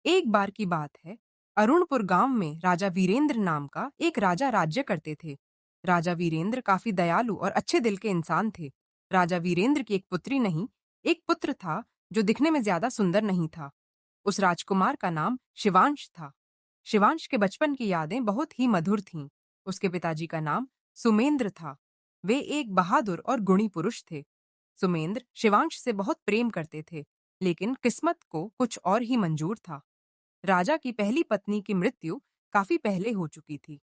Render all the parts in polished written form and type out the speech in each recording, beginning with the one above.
एक बार की बात है। अरुणपुर गांव में राजा वीरेंद्र नाम का एक राजा राज्य करते थे। राजा वीरेंद्र काफी दयालु और अच्छे दिल के इंसान थे। राजा वीरेंद्र की एक पुत्री नहीं, एक पुत्र था जो दिखने में ज्यादा सुंदर नहीं था। उस राजकुमार का नाम शिवांश था। शिवांश के बचपन की यादें बहुत ही मधुर थीं। उसके पिताजी का नाम सुमेंद्र था। वे एक बहादुर और गुणी पुरुष थे। सुमेंद्र शिवांश से बहुत प्रेम करते थे, लेकिन किस्मत को कुछ और ही मंजूर था। राजा की पहली पत्नी की मृत्यु काफी पहले हो चुकी थी।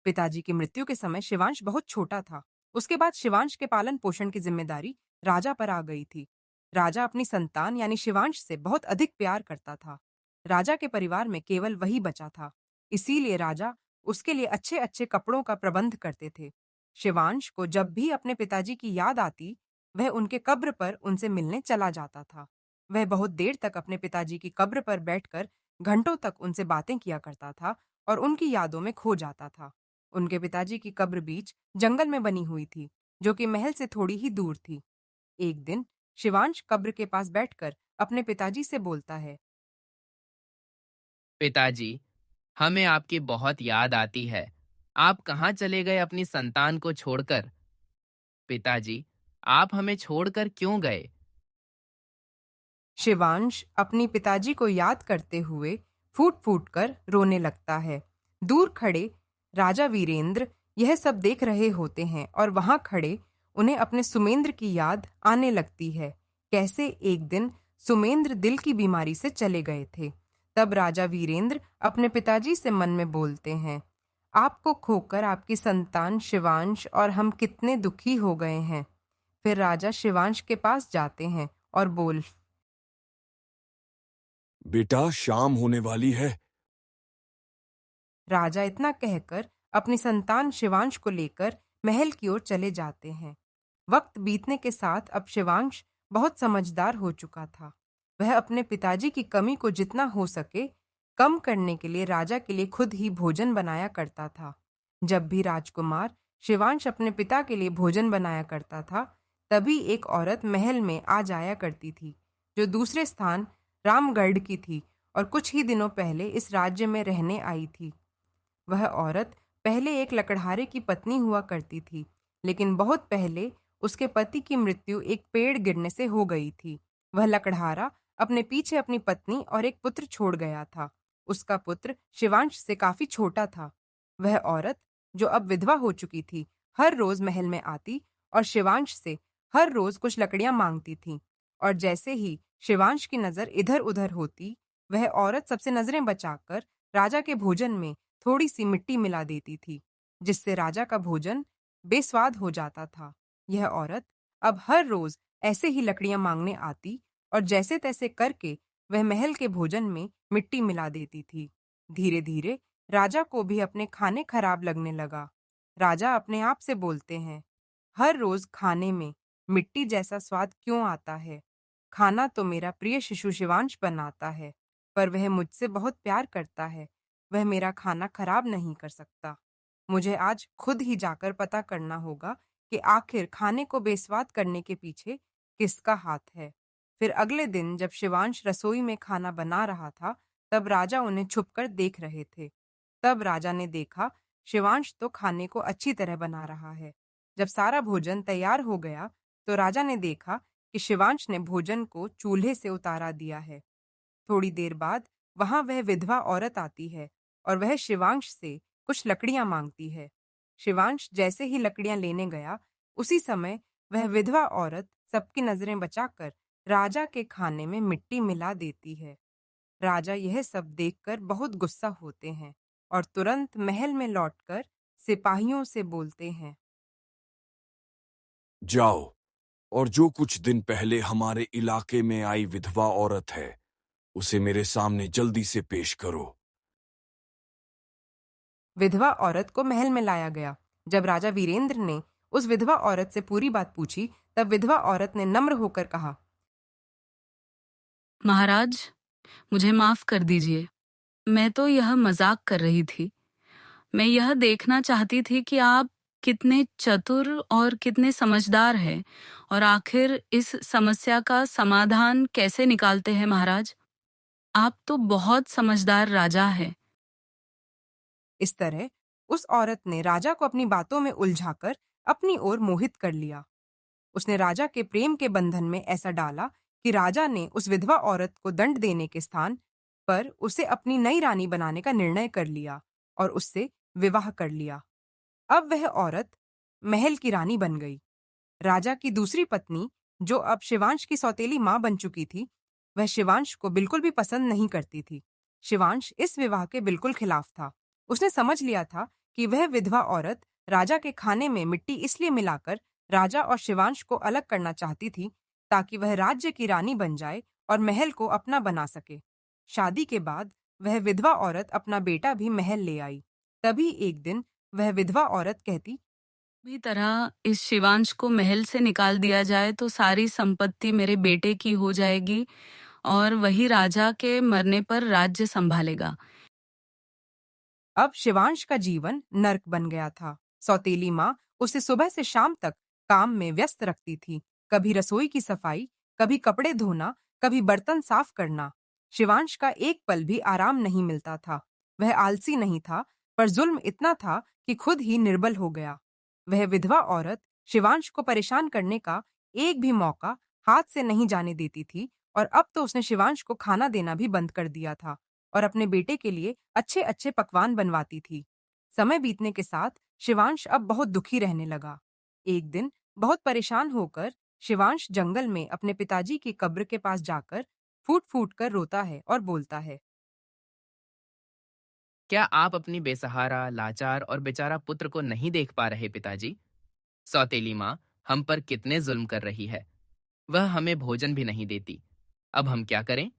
पिताजी की मृत्यु के समय शिवांश बहुत छोटा था। उसके बाद शिवांश के पालन पोषण की जिम्मेदारी राजा पर आ गई थी। राजा अपनी संतान यानी शिवांश से बहुत अधिक प्यार करता था। राजा के परिवार में केवल वही बचा था, इसीलिए राजा उसके लिए अच्छे अच्छे कपड़ों का प्रबंध करते थे। शिवांश को जब भी अपने पिताजी की याद आती, वह उनके कब्र पर उनसे मिलने चला जाता था। वह बहुत देर तक अपने पिताजी की कब्र पर बैठकर घंटों तक उनसे बातें किया करता था और उनकी यादों में खो जाता था। उनके पिताजी की कब्र बीच जंगल में बनी हुई थी, जो कि महल से थोड़ी ही दूर थी। एक दिन शिवांश कब्र के पास बैठकर अपने पिताजी से बोलता है। पिताजी, हमें आपकी बहुत याद आती है। आप कहाँ चले गए अपनी संतान को छोड़कर? पिताजी, आप हमें छोड़कर क्यों गए? शिवांश अपनी पिताजी को याद करते हुए फूट फूट कर रोने लगता है। दूर खड़े राजा वीरेंद्र यह सब देख रहे होते हैं और वहां खड़े उन्हें अपने सुमेंद्र की याद आने लगती है। कैसे एक दिन सुमेंद्र दिल की बीमारी से चले गए थे। तब राजा वीरेंद्र अपने पिताजी से मन में बोलते हैं, आपको खोकर आपकी संतान शिवांश और हम कितने दुखी हो गए हैं। फिर राजा शिवांश के पास जाते हैं और बोल बेटा, शाम होने वाली है। राजा इतना कहकर अपनी संतान शिवांश को लेकर महल की ओर चले जाते हैं। वक्त बीतने के साथ अब शिवांश बहुत समझदार हो चुका था। वह अपने पिताजी की कमी को जितना हो सके कम करने के लिए राजा के लिए खुद ही भोजन बनाया करता था। जब भी राजकुमार शिवांश अपने पिता के लिए भोजन बनाया करता था, तभी एक औरत महल में आ जाया करती थी, जो दूसरे स्थान रामगढ़ की थी और कुछ ही दिनों पहले इस राज्य में रहने आई थी। वह औरत पहले एक लकड़हारे की पत्नी हुआ करती थी, लेकिन बहुत पहले उसके पति की मृत्यु एक पेड़ गिरने से हो गई थी। वह लकड़हारा अपने पीछे अपनी पत्नी और एक पुत्र छोड़ गया था। उसका पुत्र शिवांश से काफी छोटा था। वह औरत, जो अब विधवा हो चुकी थी, हर रोज महल में आती और शिवांश से हर रोज कुछ लकड़ियां मांगती थी। और जैसे ही शिवांश की नजर इधर उधर होती, वह औरत सबसे नजरें बचाकर राजा के भोजन में थोड़ी सी मिट्टी मिला देती थी, जिससे राजा का भोजन बेस्वाद हो जाता था। यह औरत अब हर रोज ऐसे ही लकड़ियां मांगने आती और जैसे तैसे करके वह महल के भोजन में मिट्टी मिला देती थी। धीरे धीरे राजा को भी अपने खाने खराब लगने लगा। राजा अपने आप से बोलते हैं, हर रोज खाने में मिट्टी जैसा स्वाद क्यों आता है। खाना तो मेरा प्रिय शिशु शिवांश बनाता है, पर वह मुझसे बहुत प्यार करता है। वह मेरा खाना खराब नहीं कर सकता। मुझे आज खुद ही जाकर पता करना होगा कि आखिर खाने को बेस्वाद करने के पीछे किसका हाथ है। फिर अगले दिन जब शिवांश रसोई में खाना बना रहा था, तब राजा उन्हें छुपकर देख रहे थे। तब राजा ने देखा, शिवांश तो खाने को अच्छी तरह बना रहा है। जब सारा भोजन तैयार हो गया, तो राजा ने देखा कि शिवांश ने भोजन को चूल्हे से उतारा दिया है। थोड़ी देर बाद वहां वह विधवा औरत आती है और वह शिवांश से कुछ लकड़ियां मांगती है। शिवांश जैसे ही लकड़ियां लेने गया, उसी समय वह विधवा औरत सबकी नजरें बचाकर राजा के खाने में मिट्टी मिला देती है। राजा यह सब देखकर बहुत गुस्सा होते हैं और तुरंत महल में लौटकर सिपाहियों से बोलते हैं, जाओ और जो कुछ दिन पहले हमारे इलाके में आई विधवा औरत है, उसे मेरे सामने जल्दी से पेश करो। विधवा औरत को महल में लाया गया। जब राजा वीरेंद्र ने उस विधवा औरत से पूरी बात पूछी, तब विधवा औरत ने नम्र होकर कहा, महाराज, मुझे माफ कर दीजिए। मैं तो यह मजाक कर रही थी। मैं यह देखना चाहती थी कि आप कितने चतुर और कितने समझदार हैं और आखिर इस समस्या का समाधान कैसे निकालते हैं महाराज। आप तो बहुत समझदार राजा हैं। इस तरह उस औरत ने राजा को अपनी बातों में उलझाकर अपनी ओर मोहित कर लिया। उसने राजा के प्रेम के बंधन में ऐसा डाला कि राजा ने उस विधवा औरत को दंड देने के स्थान पर उसे अपनी नई रानी बनाने का निर्णय कर लिया और उससे विवाह कर लिया। अब वह औरत महल की रानी बन गई। राजा की दूसरी पत्नी, जो अब शिवांश की सौतेली मां बन चुकी थी, वह शिवांश को बिल्कुल भी पसंद नहीं करती थी। शिवांश इस विवाह के बिल्कुल खिलाफ था। उसने समझ लिया था कि वह विधवा औरत राजा के खाने में मिट्टी इसलिए मिलाकर राजा और शिवांश को अलग करना चाहती थी ताकि वह राज्य की रानी बन जाए और महल को अपना बना सके। शादी के बाद वह विधवा औरत अपना बेटा भी महल ले आई। तभी एक दिन वह विधवा औरत कहती, भी तरह इस शिवांश को महल से निकाल दिया जाए तो सारी संपत्ति मेरे बेटे की हो जाएगी और वही राजा के मरने पर राज्य संभालेगा। अब शिवांश का जीवन नर्क बन गया था। सौतेली माँ उसे सुबह से शाम तक काम में व्यस्त रखती थी। कभी रसोई की सफाई, कभी कपड़े धोना, कभी बर्तन साफ करना। शिवांश का एक पल भी आराम नहीं मिलता था। वह आलसी नहीं था, पर जुल्म इतना था कि खुद ही निर्बल हो गया। वह विधवा औरत शिवांश को परेशान करने का एक भी मौका हाथ से नहीं जाने देती थी और अब तो उसने शिवांश को खाना देना भी बंद कर दिया था और अपने बेटे के लिए अच्छे अच्छे पकवान बनवाती थी। समय बीतने के साथ शिवांश अब बहुत दुखी रहने लगा। एक दिन बहुत परेशान होकर शिवांश जंगल में अपने पिताजी की कब्र के पास जाकर फूट फूट कर रोता है और बोलता है, क्या आप अपनी बेसहारा, लाचार और बेचारा पुत्र को नहीं देख पा रहे पिताजी? सौतेली माँ हम पर कितने जुल्म कर रही है। वह हमें भोजन भी नहीं देती। अब हम क्या करें?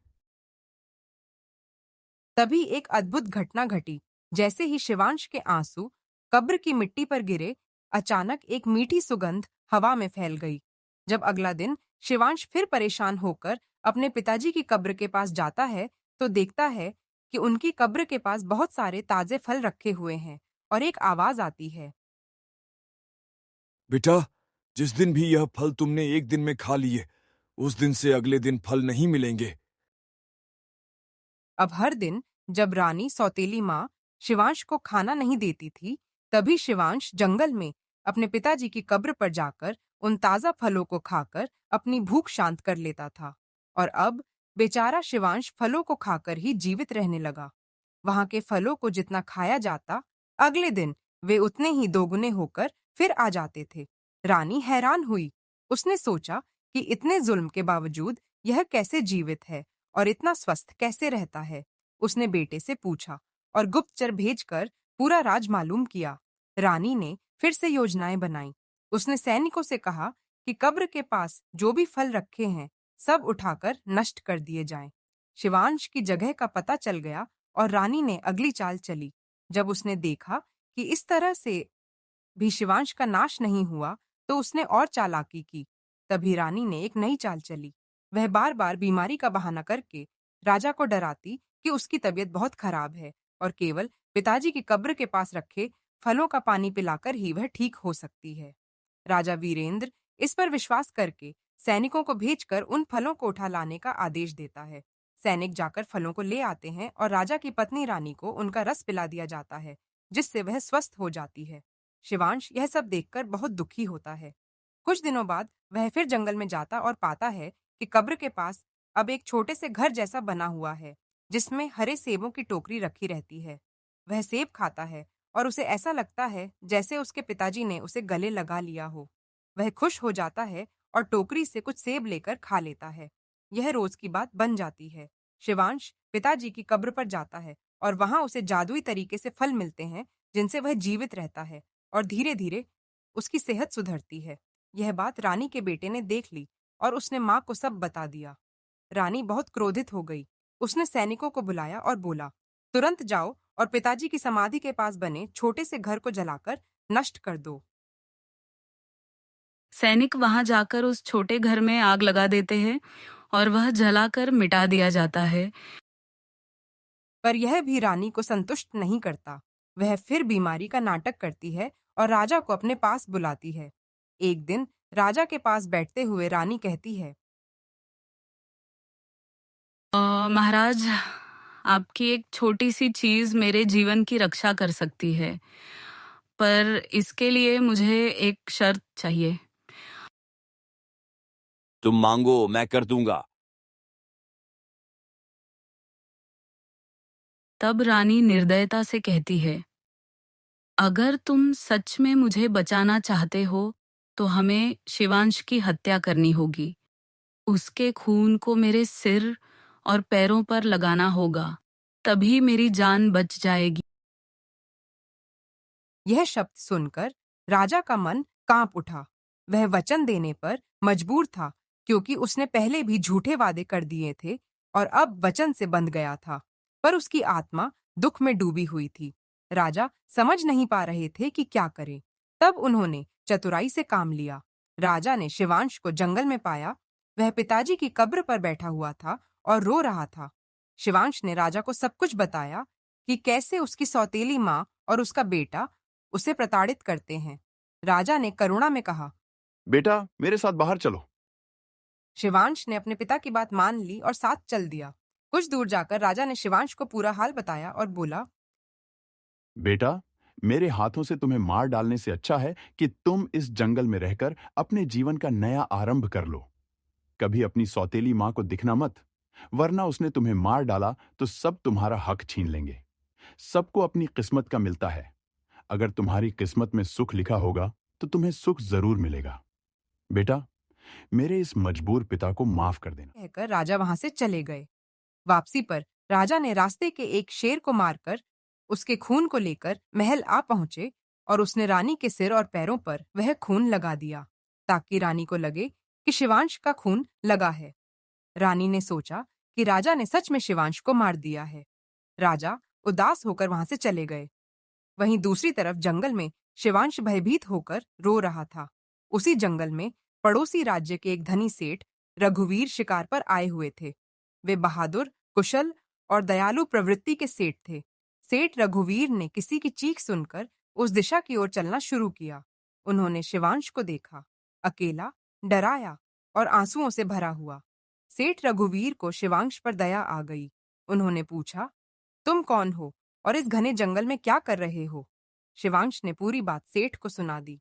तभी एक अद्भुत घटना घटी। जैसे ही शिवांश के आंसू कब्र की मिट्टी पर गिरे, अचानक एक मीठी सुगंध हवा में फैल गई। जब अगला दिन शिवांश फिर परेशान होकर अपने पिताजी की कब्र के पास जाता है, तो देखता है कि उनकी कब्र के पास बहुत सारे ताजे फल रखे हुए हैं और एक आवाज आती है, बेटा, जिस दिन भी यह फल तुमने एक दिन में खा लिए, उस दिन से अगले दिन फल नहीं मिलेंगे। अब हर दिन जब रानी सौतेली माँ शिवांश को खाना नहीं देती थी, तभी शिवांश जंगल में अपने पिताजी की कब्र पर जाकर उन ताजा फलों को खाकर अपनी भूख शांत कर लेता था। और अब बेचारा शिवांश फलों को खाकर ही जीवित रहने लगा। वहां के फलों को जितना खाया जाता, अगले दिन वे उतने ही दोगुने होकर फिर आ जाते थे। रानी हैरान हुई। उसने सोचा कि इतने जुल्म के बावजूद यह कैसे जीवित है और इतना स्वस्थ कैसे रहता है। उसने बेटे से पूछा और गुप्तचर भेजकर पूरा राज मालूम किया। रानी ने फिर से योजनाएं बनाई। उसने सैनिकों से कहा कि कब्र के पास जो भी फल रखे हैं, सब उठाकर नष्ट कर दिए जाएं। शिवांश की जगह का पता चल गया और रानी ने अगली चाल चली। जब उसने देखा कि इस तरह से भी शिवांश का नाश नहीं हुआ, तो उसने और चालाकी की। तभी रानी ने एक नई चाल चली। वह बार बार बीमारी का बहाना करके राजा को डराती कि उसकी तबीयत बहुत खराब है और केवल पिताजी की कब्र के पास रखे फलों का पानी पिलाकर ही वह ठीक हो सकती है। राजा वीरेंद्र इस पर विश्वास करके सैनिकों को भेजकर उन फलों को उठा लाने का आदेश देता है। सैनिक जाकर फलों को ले आते हैं और राजा की पत्नी रानी को उनका रस पिला दिया जाता है, जिससे वह स्वस्थ हो जाती है। शिवांश यह सब देखकर बहुत दुखी होता है। कुछ दिनों बाद वह फिर जंगल में जाता और पाता है कि कब्र के पास अब एक छोटे से घर जैसा बना हुआ है, जिसमें हरे सेबों की टोकरी रखी रहती है। वह सेब खाता है और उसे ऐसा लगता है जैसे उसके पिताजी ने उसे गले लगा लिया हो। वह खुश हो जाता है और टोकरी से कुछ सेब लेकर खा लेता है। यह रोज की बात बन जाती है। शिवांश पिताजी की कब्र पर जाता है और वहां उसे जादुई तरीके से फल मिलते हैं, जिनसे वह जीवित रहता है और धीरे धीरे उसकी सेहत सुधरती है। यह बात रानी के बेटे ने देख ली और उसने माँ को सब बता दिया। रानी बहुत क्रोधित हो गई। उसने सैनिकों को बुलाया और बोला, तुरंत जाओ और पिताजी की समाधि के पास बने छोटे से घर को जलाकर नष्ट कर दो। सैनिक वहां जाकर उस छोटे घर में आग लगा देते हैं और वह जलाकर मिटा दिया जाता है। पर यह भी रानी को संतुष्ट नहीं करता। वह फिर बीमारी का नाटक करती है और राजा को अपने पास बुलाती है। एक दिन राजा के पास बैठते हुए रानी कहती है, महाराज, आपकी एक छोटी सी चीज मेरे जीवन की रक्षा कर सकती है, पर इसके लिए मुझे एक शर्त चाहिए। तुम मांगो, मैं कर दूंगा। तब रानी निर्दयता से कहती है, अगर तुम सच में मुझे बचाना चाहते हो तो हमें शिवांश की हत्या करनी होगी। उसके खून को मेरे सिर और पैरों पर लगाना होगा, तभी मेरी जान बच जाएगी। यह शब्द सुनकर राजा का मन कांप उठा। वह वचन देने पर मजबूर था, क्योंकि उसने पहले भी झूठे वादे कर दिए थे और अब वचन से बंध गया था। पर उसकी आत्मा दुख में डूबी हुई थी। राजा समझ नहीं पा रहे थे कि क्या करें। तब उन्होंने चतुराई से काम लिया। राजा ने शिवांश को जंगल में पाया। वह पिताजी की कब्र पर बैठा हुआ था और रो रहा था। शिवांश ने राजा को सब कुछ बताया कि कैसे उसकी सौतेली माँ और उसका बेटा उसे प्रताड़ित करते हैं। राजा ने करुणा में कहा। बेटा, मेरे साथ बाहर चलो। शिवांश ने अपने पिता की बात मान ली और साथ चल दिया। कुछ दूर जाकर राजा ने शिवांश को पूरा हाल बताया और बोला, बेटा, मेरे हाथों से तुम्हें मार डालने से अच्छा है कि तुम इस जंगल में रहकर अपने जीवन का नया आरंभ कर लो। कभी अपनी सौतेली मां को दिखना मत, वरना उसने तुम्हें मार डाला तो सब तुम्हारा हक छीन लेंगे। सबको अपनी किस्मत का मिलता है। अगर तुम्हारी किस्मत में सुख लिखा होगा तो तुम्हें सुख जरूर मिलेगा। बेटा, मेरे इस मजबूर पिता को माफ कर देना। कहकर राजा वहां से चले गए। वापसी पर राजा ने रास्ते के एक शेर को मारकर उसके खून को लेकर महल आ पहुंचे और उसने रानी के सिर और पैरों पर वह खून लगा दिया, ताकि रानी को लगे कि शिवांश का खून लगा है। रानी ने सोचा कि राजा ने सच में शिवांश को मार दिया है। राजा उदास होकर वहां से चले गए। वहीं दूसरी तरफ जंगल में शिवांश भयभीत होकर रो रहा था। उसी जंगल में पड़ोसी राज्य के एक धनी सेठ रघुवीर शिकार पर आए हुए थे। वे बहादुर, कुशल और दयालु प्रवृत्ति के सेठ थे। सेठ रघुवीर ने किसी की चीख सुनकर उस दिशा की ओर चलना शुरू किया। उन्होंने शिवांश को देखा, अकेला, डराया और आंसुओं से भरा हुआ। सेठ रघुवीर को शिवांश पर दया आ गई। उन्होंने पूछा, तुम कौन हो और इस घने जंगल में क्या कर रहे हो? शिवांश ने पूरी बात सेठ को सुना दी।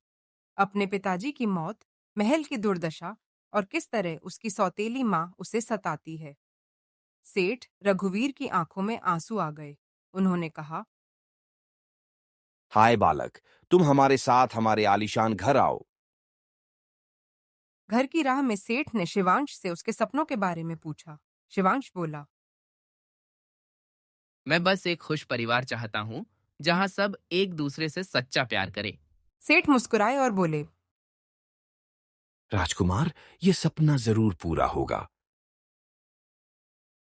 अपने पिताजी की मौत, महल की दुर्दशा और किस तरह उसकी सौतेली माँ उसे सताती है। सेठ रघुवीर की आंखों में आंसू आ गए। उन्होंने कहा, हाय बालक, तुम हमारे साथ हमारे आलीशान घर आओ। घर की राह में सेठ ने शिवांश से उसके सपनों के बारे में पूछा। शिवांश बोला, मैं बस एक खुश परिवार चाहता हूँ, जहाँ सब एक दूसरे से सच्चा प्यार करे। सेठ मुस्कुराए और बोले, राजकुमार, ये सपना जरूर पूरा होगा।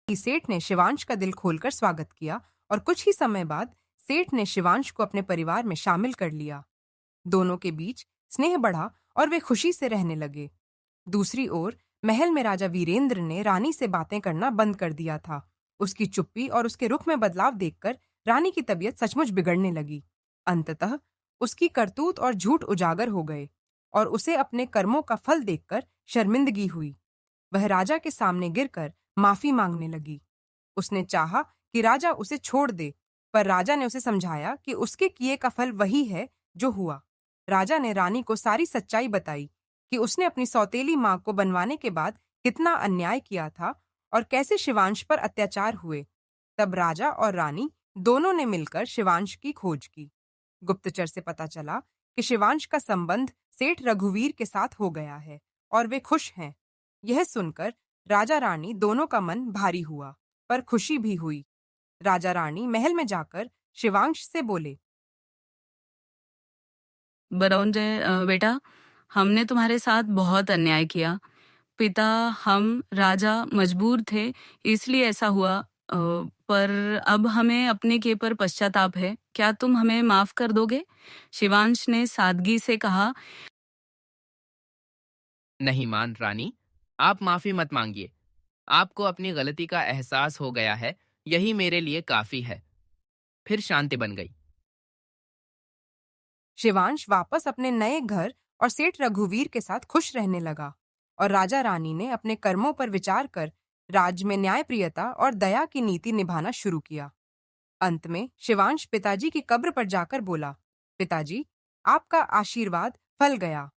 कि सेठ ने शिवांश का दिल खोलकर स्वागत किया और कुछ ही समय बाद सेठ ने शिवांश को अपने परिवार में शामिल कर लिया। दोनों के बीच स्नेह बढ़ा और वे खुशी से रहने लगे। दूसरी ओर महल में राजा वीरेंद्र ने रानी से बातें करना बंद कर दिया था। उसकी चुप्पी और उसके रुख में बदलाव देखकर रानी की तबीयत सचमुच बिगड़ने लगी। अंततः उसकी करतूत और झूठ उजागर हो गए और उसे अपने कर्मों का फल देखकर शर्मिंदगी हुई। वह राजा के सामने गिरकर माफी मांगने लगी। उसने चाहा कि राजा उसे छोड़ दे, पर राजा ने उसे समझाया कि उसके किए का फल वही है जो हुआ। राजा ने रानी को सारी सच्चाई बताई कि उसने अपनी सौतेली माँ को बनवाने के बाद कितना अन्याय किया था और कैसे शिवांश पर अत्याचार हुए। तब राजा और रानी दोनों ने मिलकर शिवांश की खोज की। गुप्तचर से पता चला कि शिवांश का संबंध सेठ रघुवीर के साथ हो गया है और वे खुश हैं। यह सुनकर राजा रानी दोनों का मन भारी हुआ, पर खुशी भी हुई। राजा रानी महल में जाकर शिवांश से बोले, बरौंजय, बेटा, हमने तुम्हारे साथ बहुत अन्याय किया। पिता, हम, राजा मजबूर थे, इसलिए ऐसा हुआ। पर अब हमें अपने किए पर पश्चाताप है। क्या तुम हमें माफ कर दोगे? शिवांश ने सादगी से कहा। नहीं मान रानी, आप माफी मत मांगिए। आपको अपनी गलती का एहसास हो गया है, यही मेरे लिए काफी है। फिर शांति बन गई। शिवांश वापस अपने नए घर और सेठ रघुवीर के साथ खुश रहने लगा और राजा रानी ने अपने कर्मों पर विचार कर राज्य में न्यायप्रियता और दया की नीति निभाना शुरू किया। अंत में शिवांश पिताजी की कब्र पर जाकर बोला, पिताजी, आपका आशीर्वाद फल गया।